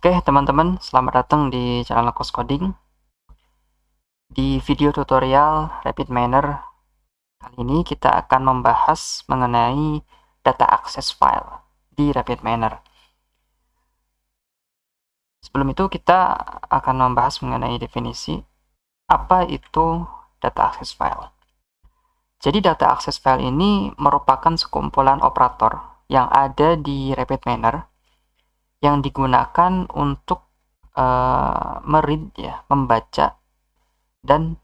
Oke teman-teman, selamat datang di channel Lekos Coding. Di video tutorial RapidMiner kali ini kita akan membahas mengenai data access file di RapidMiner. Sebelum itu kita akan membahas mengenai definisi apa itu data access file. Jadi data access file ini merupakan sekumpulan operator yang ada di RapidMiner yang digunakan untuk meread ya, membaca dan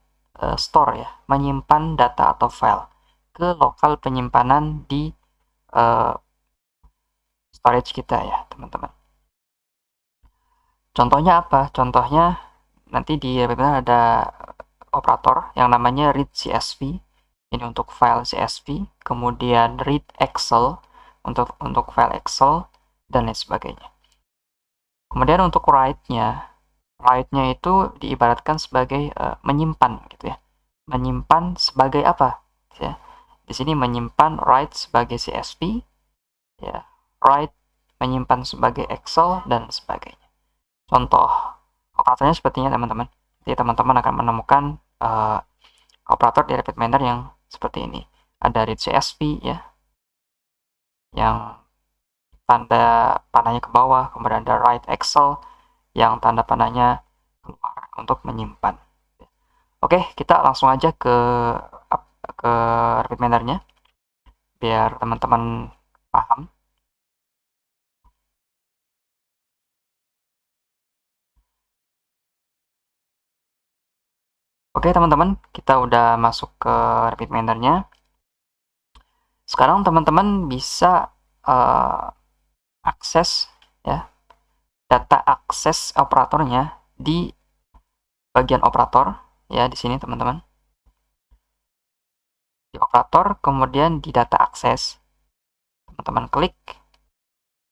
store ya, menyimpan data atau file ke lokal penyimpanan di storage kita ya teman-teman. Contohnya apa? Contohnya nanti di webinar ada operator yang namanya read CSV, ini untuk file CSV, kemudian read Excel untuk file Excel dan lain sebagainya. Kemudian untuk write-nya itu diibaratkan sebagai menyimpan gitu ya. Menyimpan sebagai apa? Ya. Di sini menyimpan write sebagai CSV, ya, write menyimpan sebagai Excel dan sebagainya. Contoh operatornya sepertinya teman-teman. Jadi teman-teman akan menemukan operator di RapidMiner yang seperti ini. Ada read CSV ya, yang tanda panahnya ke bawah, kemudian ada write Excel yang tanda panahnya keluar untuk menyimpan. Oke, kita langsung aja ke RapidMiner-nya biar teman-teman paham. Oke teman-teman, kita udah masuk ke RapidMiner-nya. Sekarang teman-teman bisa akses ya, data akses operatornya di bagian operator ya, di sini teman-teman. Di operator, kemudian di data akses. Teman-teman klik,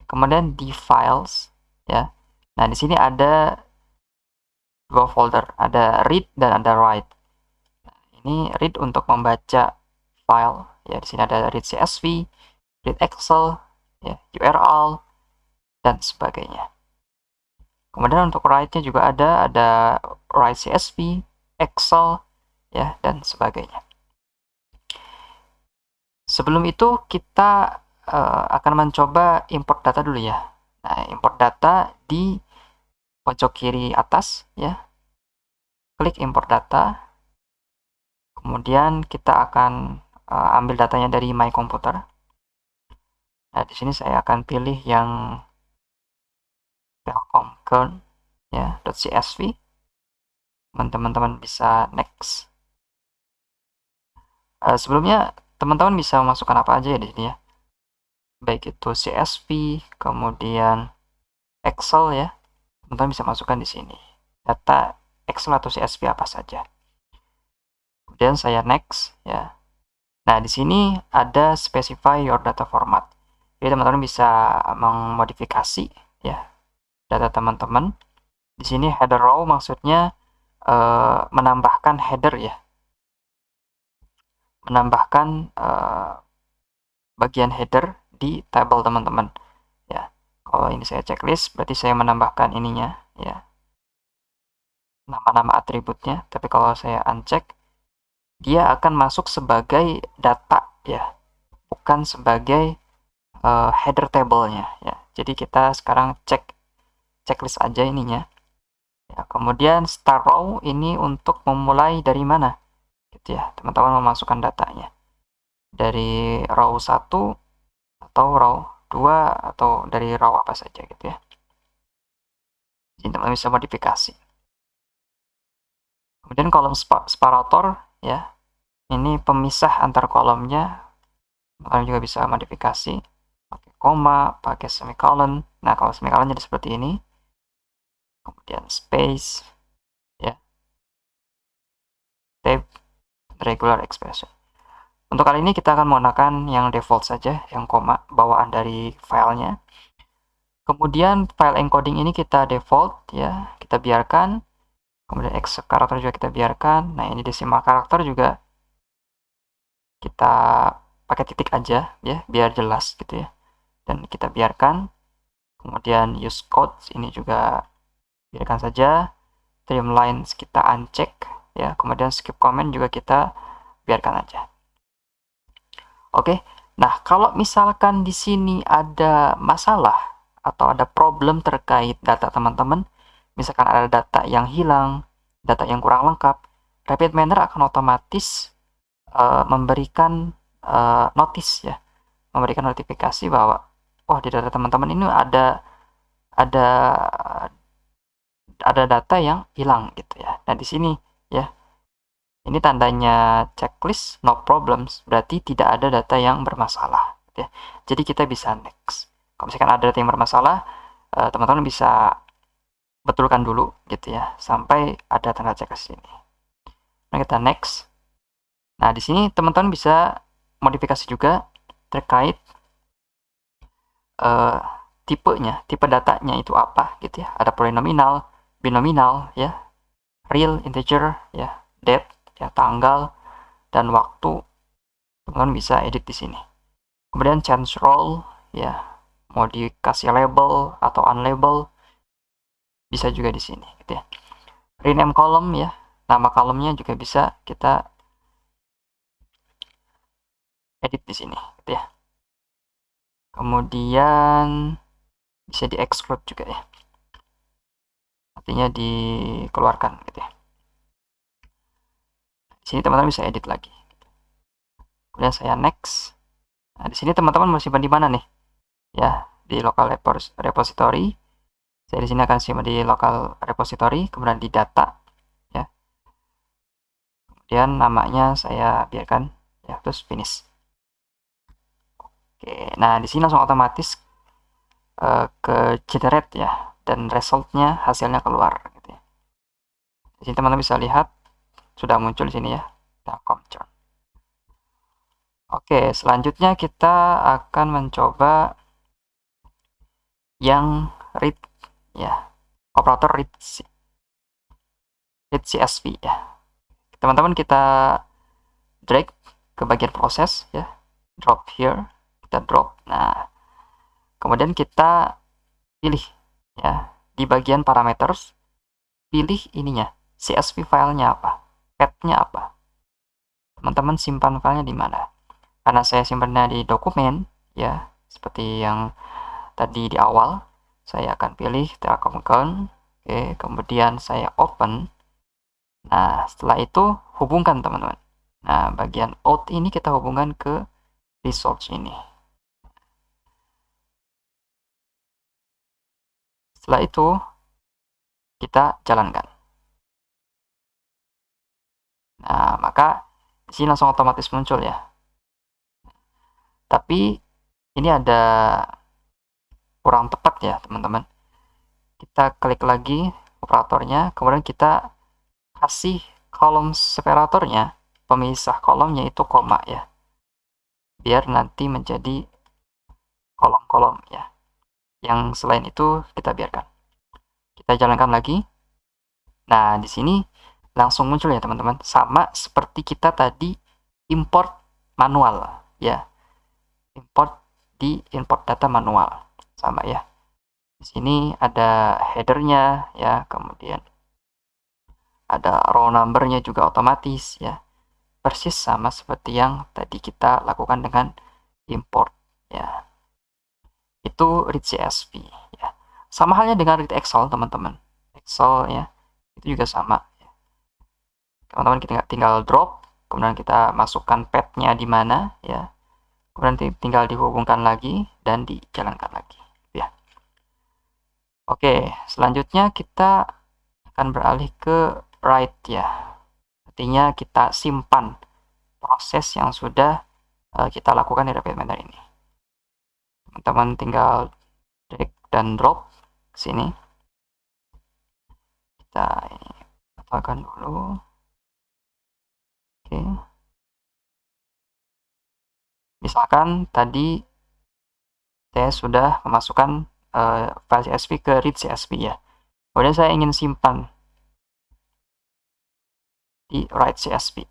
kemudian di files ya. Nah, di sini ada dua folder, ada read dan ada write. Nah, ini read untuk membaca file ya, di sini ada read CSV, read Excel ya, URL dan sebagainya. Kemudian untuk write-nya juga ada write CSV, Excel ya, dan sebagainya. Sebelum itu kita akan mencoba import data dulu ya. Nah, import data di pojok kiri atas ya. Klik import data. Kemudian kita akan ambil datanya dari My Computer. Nah, di sini saya akan pilih yang Telkomkern ya, .csv. Teman-teman bisa next. Sebelumnya teman-teman bisa memasukkan apa aja ya di sini ya. Baik itu CSV, kemudian Excel ya. Teman-teman bisa masukkan di sini. Data Excel atau CSV apa saja. Kemudian saya next ya. Nah, di sini ada specify your data format. Jadi teman-teman bisa memodifikasi ya data teman-teman. Di sini header row maksudnya menambahkan header ya. Menambahkan bagian header di tabel teman-teman ya. Kalau ini saya checklist berarti saya menambahkan ininya ya, nama-nama atributnya. Tapi kalau saya uncheck, dia akan masuk sebagai data ya, bukan sebagai header table-nya ya. Jadi kita sekarang checklist aja ininya ya. Kemudian start row ini untuk memulai dari mana gitu ya, teman-teman memasukkan datanya dari row 1 atau row 2 atau dari row apa saja gitu ya. Jadi teman-teman bisa modifikasi. Kemudian kolom separator ya, ini pemisah antar kolomnya. Teman-teman juga bisa modifikasi pakai koma, pakai semicolon. Nah, kalau semicolon jadi seperti ini. Kemudian space ya, tab, regular expression. Untuk kali ini kita akan menggunakan yang default saja, yang koma bawaan dari filenya. Kemudian file encoding ini kita default ya, kita biarkan. Kemudian X karakter juga kita biarkan. Nah, ini decimal karakter juga kita pakai titik aja ya, biar jelas gitu ya. Dan kita biarkan. Kemudian use code ini juga biarkan saja. Trim lines kita uncheck ya. Kemudian skip comment juga kita biarkan aja. Oke. Nah, kalau misalkan di sini ada masalah atau ada problem terkait data teman-teman, misalkan ada data yang hilang, data yang kurang lengkap, RapidMiner akan otomatis memberikan notice ya, memberikan notifikasi bahwa wah di data teman-teman ini ada data yang hilang gitu ya. Nah, di sini ya, ini tandanya checklist no problems, berarti tidak ada data yang bermasalah gitu ya. Jadi kita bisa next. Kalau misalkan ada data yang bermasalah, teman-teman bisa betulkan dulu gitu ya, sampai ada tanda checklist ini. Nah, kita next. Nah, di sini teman-teman bisa modifikasi juga terkait tipenya, tipe datanya itu apa gitu ya. Ada polinominal, binominal ya, real, integer ya, date ya, tanggal dan waktu. Teman-teman bisa edit di sini. Kemudian change role ya, mau dikasih label atau unlabel bisa juga di sini gitu ya. Rename column ya, nama kolomnya juga bisa kita edit di sini gitu ya. Kemudian bisa di exclude juga ya, artinya dikeluarkan gitu ya. Di sini teman-teman bisa edit lagi. Kemudian saya next. Nah, di sini teman-teman mau simpan di mana nih? Ya, di local repository. Saya di sini akan simpan di local repository, kemudian di data ya. Kemudian namanya saya biarkan ya, terus finish. Oke, nah di sini langsung otomatis ke generate ya, dan resultnya hasilnya keluar gitu ya. Di sini teman-teman bisa lihat sudah muncul di sini ya, Telkom chart. Oke, selanjutnya kita akan mencoba yang read ya, operator read CSV ya. Teman-teman kita drag ke bagian proses ya, drop here, kita drop. Nah, kemudian kita pilih ya di bagian parameters, pilih ininya, CSV filenya apa, path-nya apa. Teman-teman simpan filenya di mana? Karena saya simpannya di dokumen ya, seperti yang tadi di awal, saya akan pilih Telkom account. Oke, kemudian saya open. Nah, setelah itu hubungkan teman-teman. Nah, bagian out ini kita hubungkan ke resource ini. Setelah itu kita jalankan. Nah, maka di sini langsung otomatis muncul ya. Tapi ini ada kurang tepat ya, teman-teman. Kita klik lagi operatornya, kemudian kita kasih kolom separatornya, pemisah kolomnya itu koma ya, biar nanti menjadi kolom-kolom ya. Yang selain itu kita biarkan. Kita jalankan lagi. Nah, di sini langsung muncul ya teman-teman, sama seperti kita tadi import manual ya, import data manual sama ya. Di sini ada headernya ya, kemudian ada row numbernya juga otomatis ya, persis sama seperti yang tadi kita lakukan dengan import ya. Itu read CSV ya. Sama halnya dengan read Excel teman-teman. Excel ya, itu juga sama. Teman-teman kita tinggal drop, kemudian kita masukkan path-nya di mana ya, kemudian tinggal dihubungkan lagi dan dijalankan lagi ya. Oke, selanjutnya kita akan beralih ke write ya, artinya kita simpan proses yang sudah kita lakukan di RapidMiner ini. Teman-teman tinggal drag dan drop ke sini. Kita katakan dulu. Oke. Misalkan tadi saya sudah memasukkan file CSV ke read CSV ya. Kemudian saya ingin simpan di write CSV.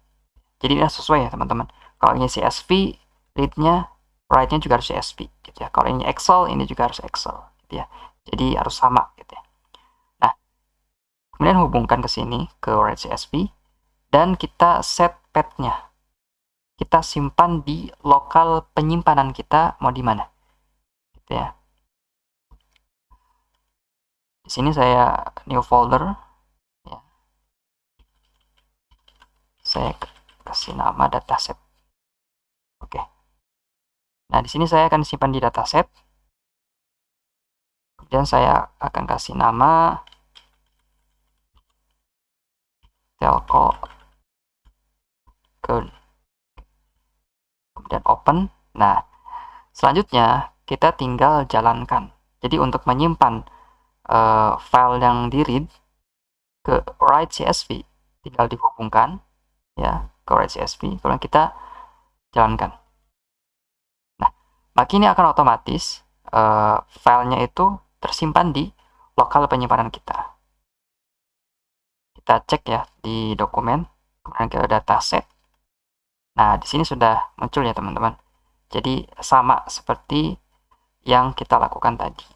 Jadi ini sesuai ya teman-teman. Kalau ini CSV, read-nya, write-nya juga harus CSV gitu ya. Kalau ini Excel, ini juga harus Excel. gitu ya. Jadi harus sama gitu ya. Nah, kemudian hubungkan ke sini ke write CSV dan kita set path-nya. Kita simpan di lokal penyimpanan kita mau di mana. Gitu ya. Di sini saya new folder ya. Saya kasih nama dataset. Oke. Nah, di sini saya akan simpan di dataset. Kemudian saya akan kasih nama telco ke, kemudian open. Nah, selanjutnya kita tinggal jalankan. Jadi untuk menyimpan file yang di read ke write CSV tinggal dihubungkan ya ke write CSV, kemudian kita jalankan. Nah, maka ini akan otomatis filenya itu tersimpan di lokal penyimpanan kita. Kita cek ya di dokumen, kemudian ke dataset. Nah, di sini sudah muncul ya teman-teman. Jadi sama seperti yang kita lakukan tadi.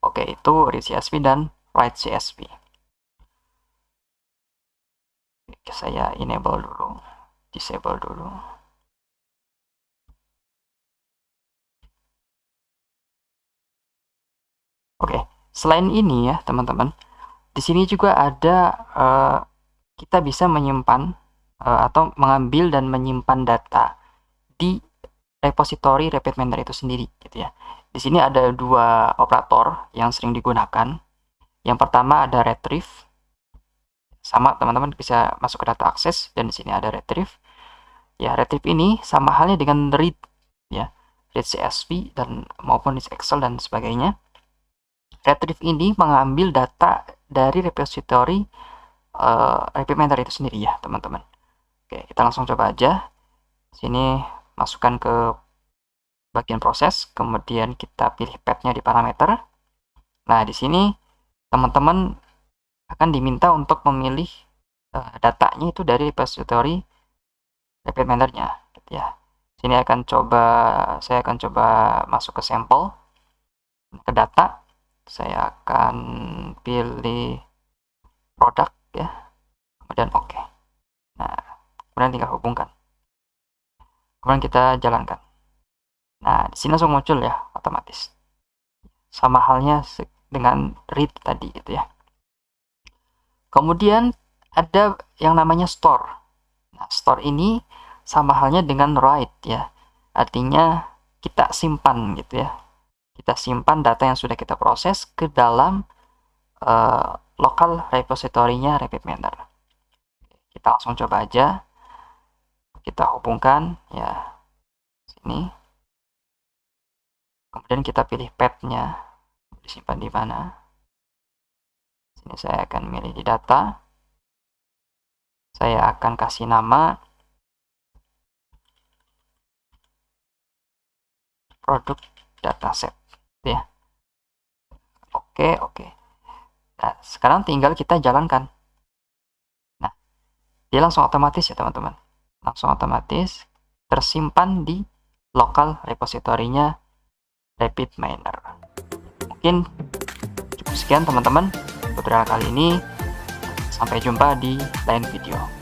Oke, itu read CSV dan write CSV. Oke, saya enable dulu, disable dulu. Oke, selain ini ya teman-teman, di sini juga ada kita bisa menyimpan atau mengambil dan menyimpan data di repository RapidMiner itu sendiri gitu ya. Di sini ada dua operator yang sering digunakan. Yang pertama ada retrieve. Sama teman-teman bisa masuk ke data access dan di sini ada retrieve. Ya, retrieve ini sama halnya dengan read ya. Read CSV dan maupun read Excel dan sebagainya. Retrieve ini mengambil data dari repository RapidMiner itu sendiri ya, teman-teman. Oke, kita langsung coba aja. Sini masukkan ke bagian proses, kemudian kita pilih path-nya di parameter. Nah, di sini teman-teman akan diminta untuk memilih datanya itu dari repository RapidMiner-nya gitu ya. Sini saya akan coba masuk ke sampel, ke data. Saya akan pilih produk ya, kemudian oke. Nah, kemudian tinggal hubungkan. Kemudian kita jalankan. Nah, di sini langsung muncul ya otomatis. Sama halnya dengan read tadi gitu ya. Kemudian ada yang namanya store. Nah, store ini sama halnya dengan write ya. Artinya kita simpan gitu ya. Kita simpan data yang sudah kita proses ke dalam lokal repository-nya RapidMiner. Kita langsung coba aja. Kita hubungkan ya sini. Kemudian kita pilih path-nya. Disimpan di mana? Sini saya akan milih di data. Saya akan kasih nama produk dataset ya. Oke. Nah, sekarang tinggal kita jalankan. Nah, dia langsung otomatis ya teman-teman. Langsung otomatis tersimpan di lokal repository-nya RapidMiner. Mungkin cukup sekian teman-teman tutorial kali ini. Sampai jumpa di lain video.